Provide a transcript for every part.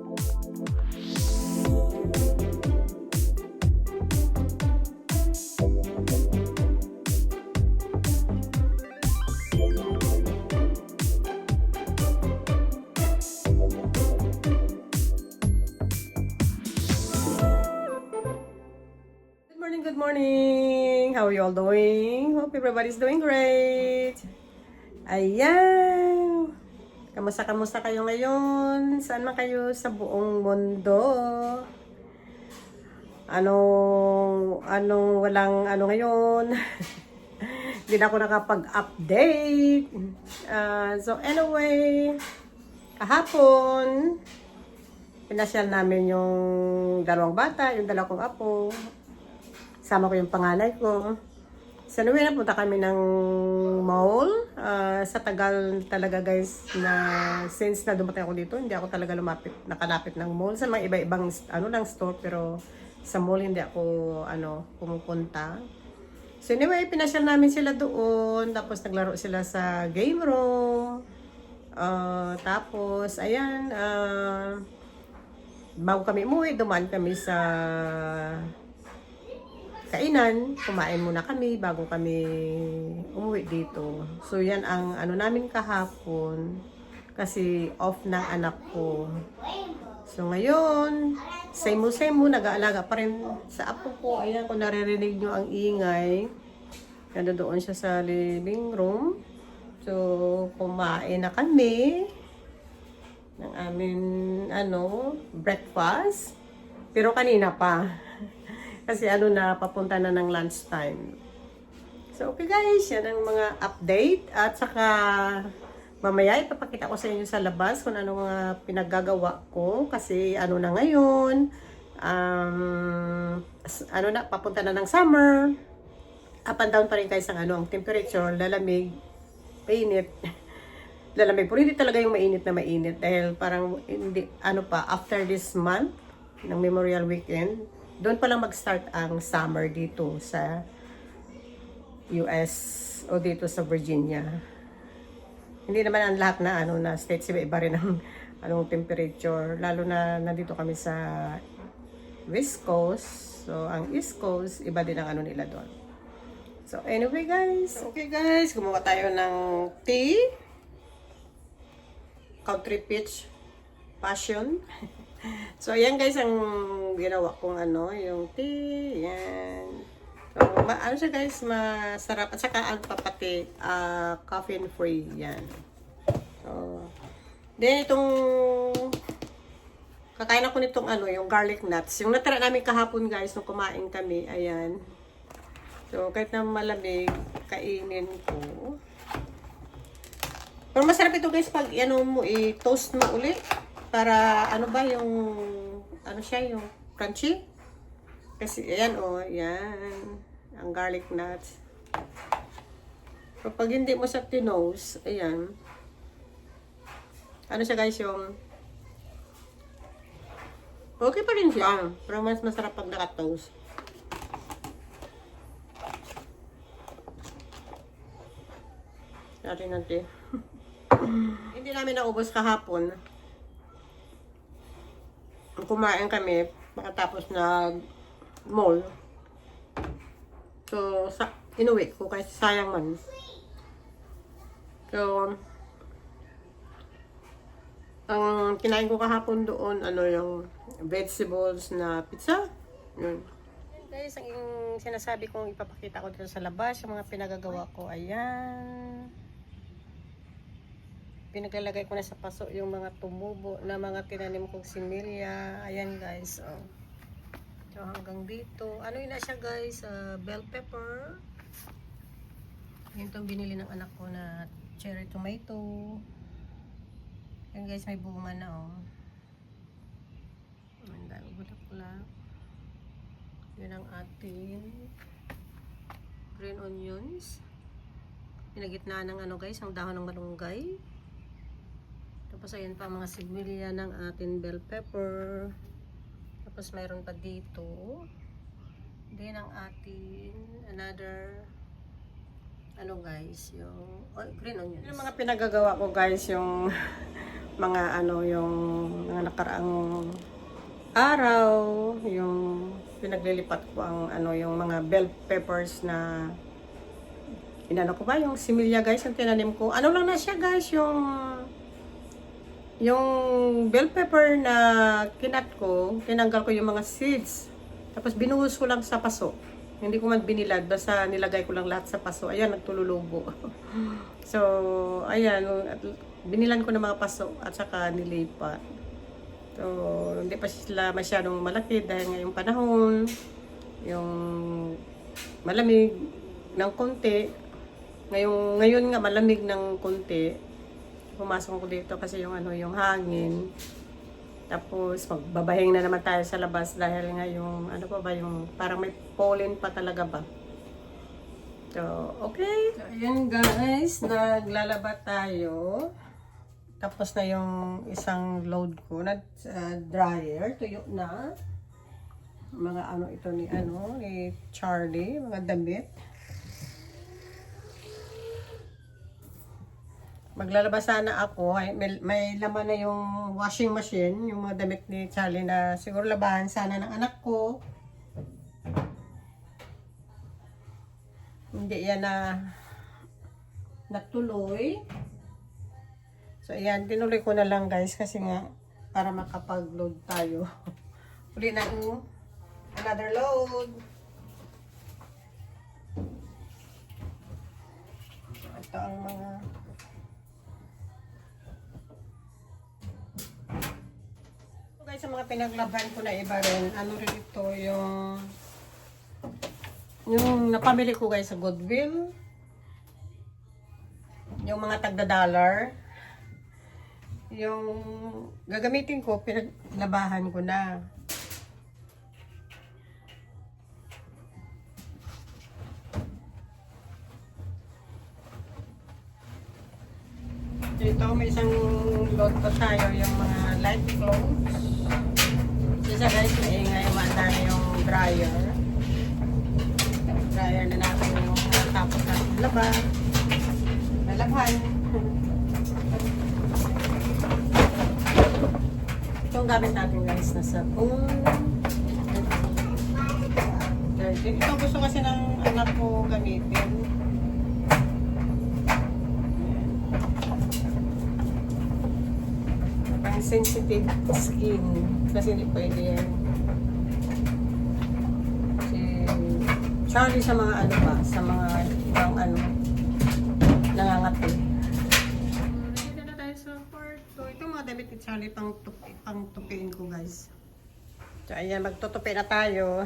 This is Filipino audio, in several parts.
Good morning! How are you all doing? Hope everybody's doing great! Ayan! Kamusta kayo ngayon? Saan man kayo sa buong mundo? Walang ngayon? Hindi na ako nakapag-update. So anyway, kahapon, pinasyal namin yung dalawang bata, yung dalawa kong apo. Sama ko yung panganay ko. Sa anyway, napunta kami ng mall. Sa tagal talaga guys, na since na dumating ako dito, hindi ako talaga nakalapit ng mall. Sa mga iba-ibang lang store, pero sa mall hindi ako pumupunta. So anyway, pinasyal namin sila doon. Tapos naglaro sila sa game room. Tapos, ayan, bago kami umuwi, dumaan kami sa kainan, kumain muna kami bago kami umuwi dito. So yan ang namin kahapon kasi off ng anak ko. So ngayon, same mo, nag-aalaga pa rin sa apo ko. Ayan, kung naririnig nyo ang ingay, nandoon siya sa living room. So kumain na kami ng aming breakfast. Pero kanina pa. Kasi papunta na ng lunchtime. So, okay guys, yan ang mga update. At saka, mamaya ipapakita ko sa inyo sa labas kung ano mga pinaggagawa ko. Kasi, na ngayon, papunta na ng summer. Up and down pa rin guys ang temperature, lalamig, mainit. Lalamig, pero hindi talaga yung mainit na mainit. Dahil parang, hindi, after this month, ng Memorial Weekend, doon pa lang mag-start ang summer dito sa US o dito sa Virginia. Hindi naman ang lahat na states, iba rin ang temperature, lalo na nandito kami sa West Coast. So ang East Coast, iba din ang nila doon. So anyway guys, okay guys, gumawa tayo ng tea. Country Peach Passion. So, ayan guys, ang ginawa kong yung tea, yan. So, siya guys, masarap. At saka, pati, caffeine free, yan. So, then, kakain ako nitong yung garlic nuts. Yung natira namin kahapon guys, nung kumain kami, ayan. So, kahit na malamig, kainin ko. Pero masarap ito guys, pag, i-toast mo ulit. Para yung yung crunchy. Kasi ayan yan ang garlic nuts. Kapag hindi mo siya tinose, ayan. Siya guys yung okay pa rin siya, pero mas masarap pag naka-toast. Natin. Hindi namin naubos kahapon. Kumain kami pagkatapos na mall. So, inuwi ko kasi sayang man. So, ang kinain ko kahapon doon, yung vegetables na pizza. Yun. Guys, ang sinasabi kong ipapakita ko dito sa labas, yung mga pinagagawa ko, ayan. Pinaglalagay ko na sa paso yung mga tumubo na mga tinanim kong similya. Ayan guys. So hanggang dito. Yun na siya guys? Bell pepper. Yun itong binili ng anak ko na cherry tomato. Ayan guys, may bunga na Ang dami bulak-bulak. Yun ang ating green onions. Pinagitnaan ng guys, ang dahon ng malunggay. Tapos ayan pa mga sigmilya ng ating bell pepper. Tapos mayroon pa dito. Then ang ating another ano guys, yung green onions. Yung mga pinagagawa ko guys, yung mga ano, yung mga nakaraang araw, yung pinaglilipat ko ang ano, yung mga bell peppers na inano ko ba, yung similya guys, yung tinanim ko. Ano lang na siya guys, yung bell pepper na kinat ko, tinanggal ko yung mga seeds. Tapos binuhos ko lang sa paso. Hindi ko man binilad, basta nilagay ko lang lahat sa paso. Ayan, nagtululubo. So, ayan, binilan ko ng mga paso at saka nilipat. So, hindi pa sila masyadong malaki dahil ngayong panahon, yung malamig ng konti. Ngayon nga malamig ng konti. Pumasok ko dito kasi yung ano, yung hangin. Tapos, magbabahing na naman tayo sa labas dahil nga yung, ano pa ba, yung parang may pollen pa talaga ba. So, okay. So, ayan guys, naglalaba tayo. Tapos na yung isang load ko na dryer, tuyo na. Mga ano ito ni Charlie, mga damit. Maglalaba sana ako. May laman na yung washing machine, yung mga damit ni Charlie na siguro labahan sana ng anak ko. Hindi yan na natuloy. So, ayan, tinuloy ko na lang guys kasi nga para makapag-load tayo. Uli na another load. Ito ang mga sa mga pinaglaban ko na iba rin, ano rin ito, yung napamili ko guys sa Goodwill, yung mga tagda-dollar, yung gagamitin ko, pinaglabahan ko na. Dito may isang load pa tayo, yung mga light clothes. Isa guys, maingay, manda na yung dryer. Dryer na natin yung tapos natin laban. Nalabhan. Itong gamit natin guys na sabon. Ito gusto kasi ng anak ko gamitin. Sensitive skin kasi hindi pwede yan. Kasi Charlie sa mga ano pa, sa mga ibang ano nangangati. Dito na tayo sa part 2. Ito mga damit ni Charlie pang tupiin ko guys. So ayan, magtutupi na tayo.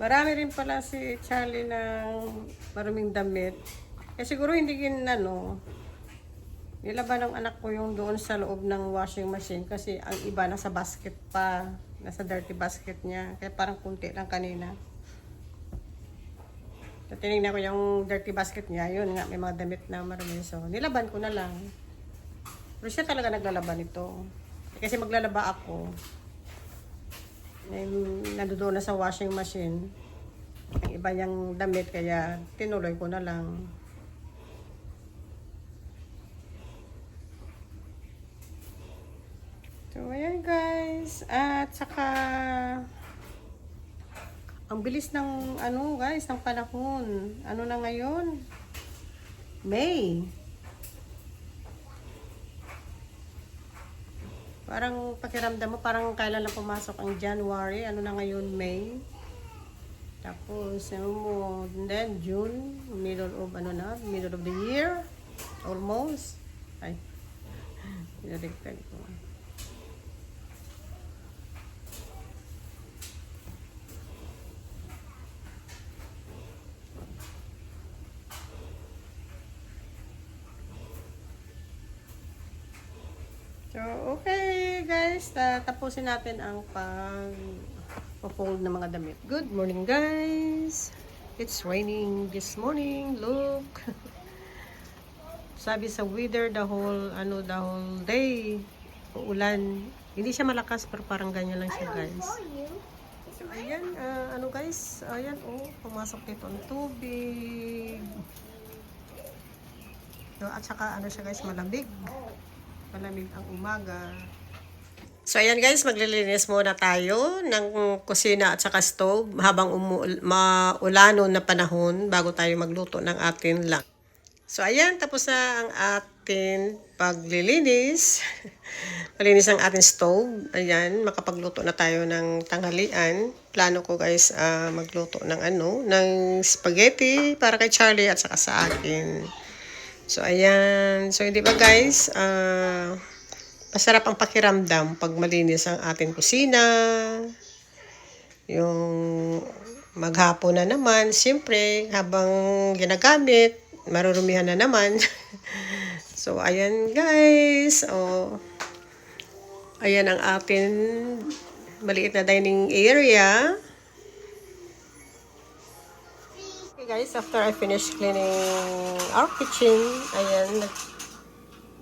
Marami rin pala si Charlie ng maruming damit. Siguro hindi nilaban ng anak ko yung doon sa loob ng washing machine kasi ang iba nasa basket pa. Nasa dirty basket niya. Kaya parang kunti lang kanina. So, tinignan ko yung dirty basket niya. Yun nga, may mga damit na marumi. So, nilaban ko na lang. Pero siya talaga naglalaban ito. Kasi maglalaba ako. Nandoon na sa washing machine. Ang iba niyang damit kaya tinuloy ko na lang. So, ayan guys. At saka, ang bilis ng, guys, ng panahon. Ano na ngayon? May. Parang pakiramdam mo, parang kailan lang pumasok ang January. Ano na ngayon? May. Tapos, then June, middle of the year. Almost. Ay, pinarigtad ko. So, okay guys, tapusin natin ang pag-fold ng mga damit. Good morning guys! It's raining this morning, look! Sabi sa weather, the whole day, uulan. Hindi siya malakas pero parang ganyan lang siya guys. So, ayan, ano guys, ayan, pumasok dito ang tubig. So, at saka, ano siya guys, malamig. Malamig ang umaga. So, ayan guys, maglilinis muna tayo ng kusina at saka stove habang maulano na panahon bago tayo magluto ng ating lunch. So, ayan, tapos na ang ating paglilinis. Malinis ang ating stove. Ayan, makapagluto na tayo ng tanghalian. Plano ko guys, magluto ng ng spaghetti para kay Charlie at saka sa akin. So, ayan. So, hindi ba guys, masarap ang pakiramdam pag malinis ang ating kusina. Yung maghapon na naman, siyempre, habang ginagamit, marurumihan na naman. So, ayan guys. Ayan ang ating maliit na dining area. Okay guys, after I finish cleaning our kitchen, ayan,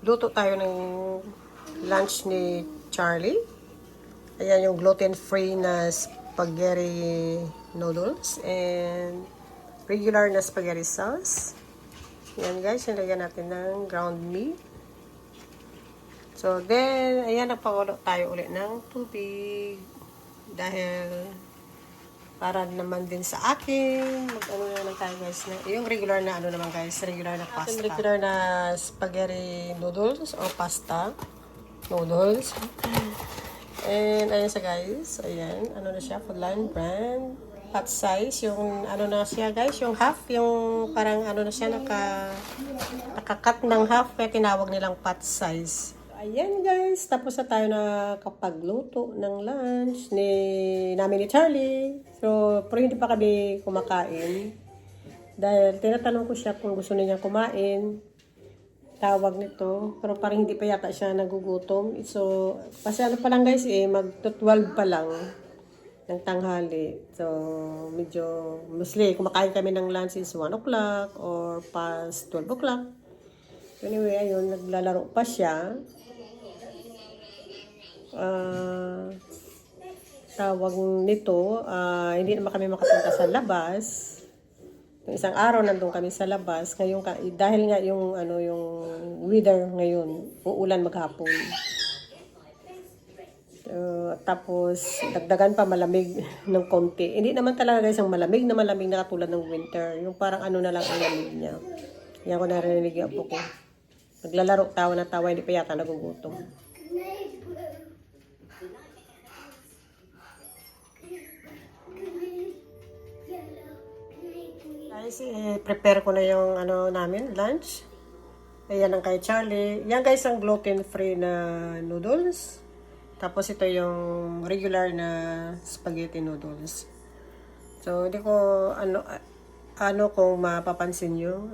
nagluto tayo ng lunch ni Charlie. Ayan yung gluten-free na spaghetti noodles and regular na spaghetti sauce. Ayan guys, nilagyan natin ng ground meat. So then, ayan, nagpakulo tayo ulit ng tubig. Dahil para naman din sa akin, mag-ano naman tayo guys, yung regular na naman guys, regular na pasta. Regular na spaghetti noodles o pasta noodles. And ayan siya guys, ayan, na siya, Foodland brand, pot size, yung na siya guys, yung half, yung parang na siya, nakakat ng half, kaya tinawag nilang pot size. Ayan guys, tapos na tayo nakapagluto ng lunch namin ni Charlie. So, pero hindi pa kami kumakain. Dahil tinatanong ko siya kung gusto niya kumain. Tawag nito. Pero parang hindi pa yata siya nagugutom. So, kasi pa lang guys mag-12 pa lang ng tanghali. So, medyo, mostly, kumakain kami ng lunch is 1 o'clock or past 12 o'clock. So, anyway, ayun, naglalaro pa siya. Tawag nito, hindi naman kami makapunta sa labas. Yung isang araw nandun kami sa labas. Ngayon, dahil nga yung weather ngayon, uulan maghapon. Tapos, dagdagan pa malamig ng konti. Hindi naman talaga guys ang malamig na katulad ng winter. Yung parang na lang ang lamig niya. Yan ko narinig yung apo ko. Naglalaro, tawa na tawa, hindi pa yata nagugutom. Guys, prepare ko na yung namin, lunch. Ayan ang kay Charlie. Yan guys ang gluten-free na noodles. Tapos ito yung regular na spaghetti noodles. So, hindi ko kung mapapansin nyo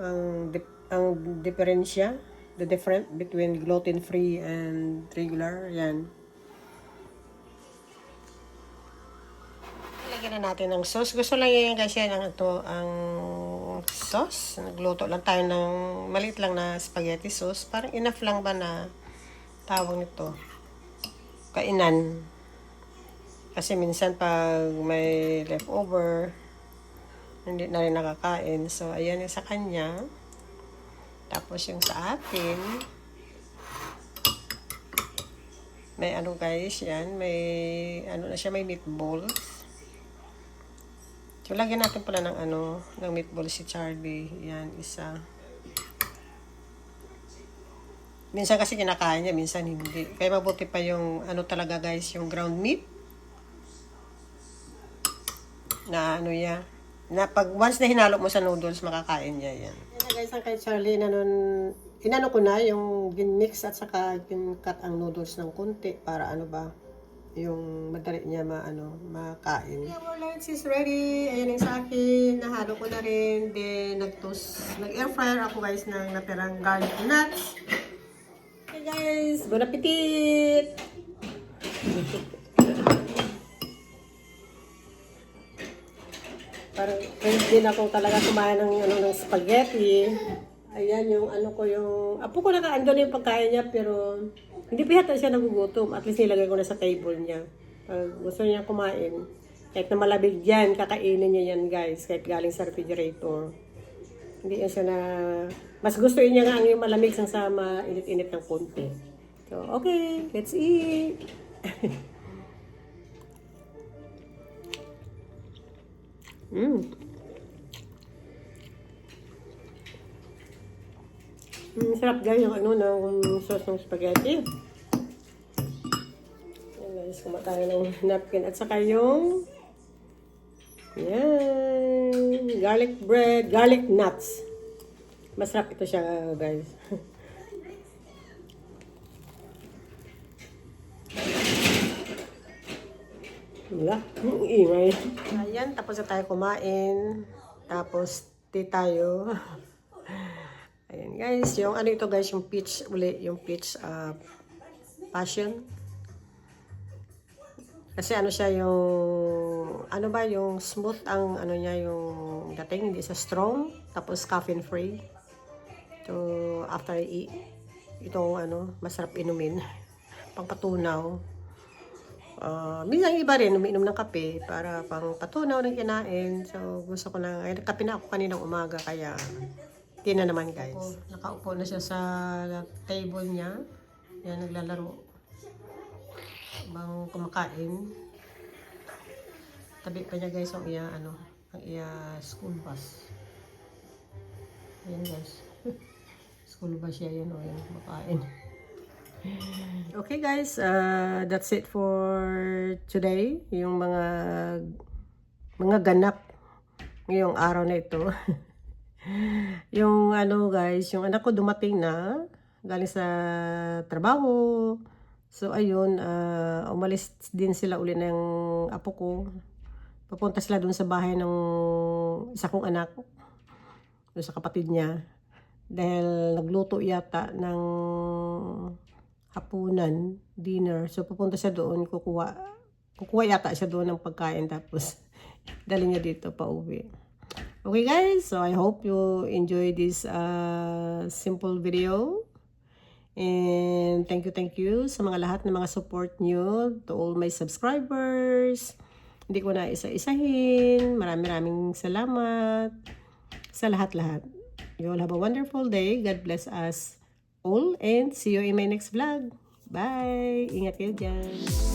ang diferensya, the difference between gluten-free and regular. Yan. Lagyan na natin ng sauce. Gusto lang yan guys yan ang sauce. Nagluto lang tayo ng maliit lang na spaghetti sauce. Parang enough lang ba na tawag nito? Kainan. Kasi minsan pag may leftover, hindi na rin nakakain. So, ayan yung sa kanya. Tapos yung sa atin. May guys, yan. May na siya, may meatballs. So, lagyan natin pala ng ng meatballs si Charlie. Yan, isa. Minsan kasi kinakain niya, minsan hindi. Kaya mabuti pa yung talaga guys, yung ground meat. Na na pag once na hinalo mo sa noodles, makakain niya yan. Yan na guys, ang kay Charlie, inano ko na yung gin-mix at saka gin-cut ang noodles ng konti para yung madali niya makain. Yeah, our lunch is ready. Ayan yung sa akin. Nahalo ko na rin. Then, nag-air fryer ako guys ng natirang garlic nuts. Okay guys, bon appetit! Parang din ako talaga kumain ng spaghetti. Ayan yung yung apo ko nakaandun yung pagkain niya pero hindi pa yata siya nagugutom. At least nilagay ko na sa table niya. Gusto niya kumain. Kahit na malamig yan, kakainin niya yan guys. Kahit galing sa refrigerator. Hindi yan siya na... Mas gusto niya nga ang yung malamig sang sa mainit-init ng konti. So, okay. Let's eat. Sarap guys yung ano ng sauce ng spaghetti. Ayan guys, kumakain ng napkin. At saka yung yan, garlic bread, garlic nuts. Masarap ito siya guys. Wala, ingay. Ayan, tapos na tayo kumain. Tapos, tea tayo. Ayan guys, yung ano ito guys, yung peach uli, yung peach passion. Kasi ano siya yung, ano ba, yung smooth ang ano niya, yung dating, hindi sa strong. Tapos caffeine free. So, after I eat, itong ano, masarap inumin. Pangpatunaw. Minsan iba rin, umiinom ng kape para pang patunaw ng kinain. So, gusto ko na, ay, kape na ako kaninang umaga, kaya hindi na naman guys. Nakaupo na siya sa table niya. Yan, naglalaro. Bang kumakain. Tabi pa niya guys ang iya, ano, ang iya school bus. Ayan guys. School bus siya yun, o yan, kumakain. Okay guys, that's it for today. Yung mga ganap ngayong araw na ito. Yung ano guys, yung anak ko dumating na galing sa trabaho. So ayun, umalis din sila uli ng apo ko. Papunta sila dun sa bahay ng isa kong anak, dun sa kapatid niya. Dahil nagluto yata ng hapunan, dinner. So pupunta siya doon, kukuha yata siya doon ng pagkain, tapos dali niya dito pa uwi. Okay guys, so I hope you enjoy this simple video. And thank you sa mga lahat ng mga support nyo, to all my subscribers. Hindi ko na isa-isahin. Maraming salamat sa lahat-lahat. You all have a wonderful day. God bless us all and see you in my next vlog. Bye! Ingat kayo dyan.